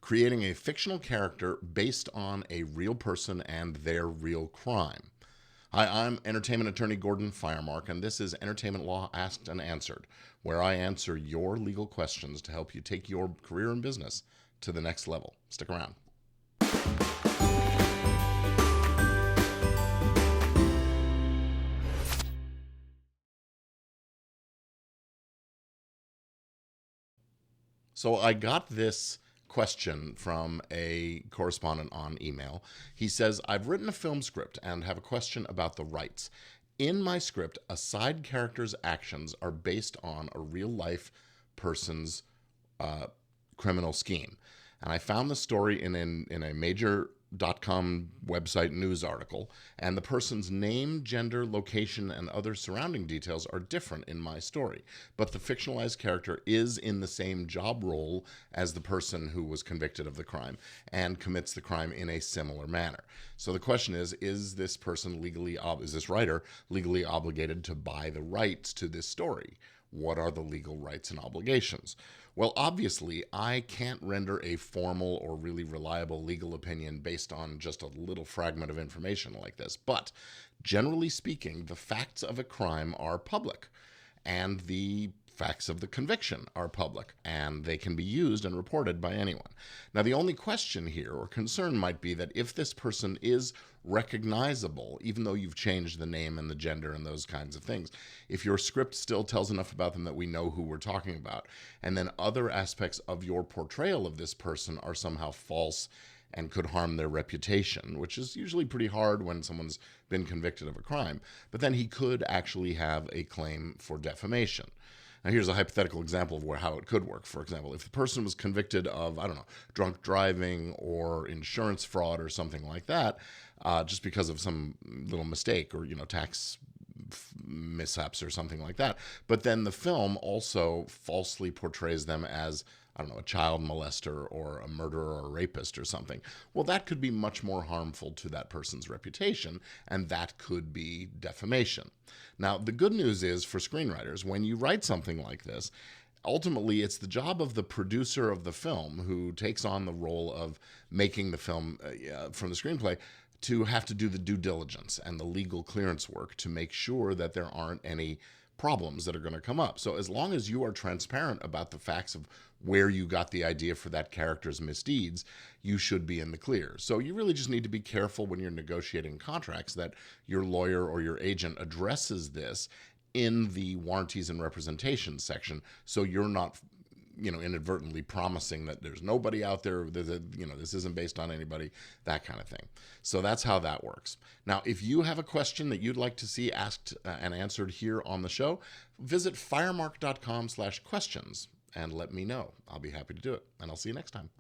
creating a fictional character based on a real person and their real crime. Hi, I'm entertainment attorney Gordon Firemark, and this is Entertainment Law Asked and Answered, where I answer your legal questions to help you take your career and business to the next level. Stick around. So I got this question from a correspondent on email. He says, I've written a film script and have a question about the rights. In my script, a side character's actions are based on a real life person's criminal scheme. And I found the story in a major .com website news article, and the person's name, gender, location, and other surrounding details are different in my story. But the fictionalized character is in the same job role as the person who was convicted of the crime and commits the crime in a similar manner. So the question is this person is this writer legally obligated to buy the rights to this story? What are the legal rights and obligations? Well, obviously, I can't render a formal or really reliable legal opinion based on just a little fragment of information like this. But generally speaking, the facts of a crime are public, and the facts of the conviction are public, and they can be used and reported by anyone. Now, the only question here or concern might be that if this person is recognizable, even though you've changed the name and the gender and those kinds of things, if your script still tells enough about them that we know who we're talking about, and then other aspects of your portrayal of this person are somehow false and could harm their reputation, which is usually pretty hard when someone's been convicted of a crime, but then he could actually have a claim for defamation. Now, here's a hypothetical example of how it could work. For example, if the person was convicted of, I don't know, drunk driving or insurance fraud or something like that, just because of some little mistake or, tax mishaps or something like that. But then the film also falsely portrays them as, I don't know, a child molester or a murderer or a rapist or something. Well, that could be much more harmful to that person's reputation, and that could be defamation. Now, the good news is for screenwriters, when you write something like this, ultimately it's the job of the producer of the film who takes on the role of making the film from the screenplay to have to do the due diligence and the legal clearance work to make sure that there aren't any problems that are going to come up. So as long as you are transparent about the facts of where you got the idea for that character's misdeeds, you should be in the clear. So you really just need to be careful when you're negotiating contracts that your lawyer or your agent addresses this in the warranties and representations section, so you're not inadvertently promising that there's nobody out there, this isn't based on anybody, that kind of thing. So that's how that works. Now, if you have a question that you'd like to see asked and answered here on the show, visit firemark.com/questions and let me know. I'll be happy to do it, and I'll see you next time.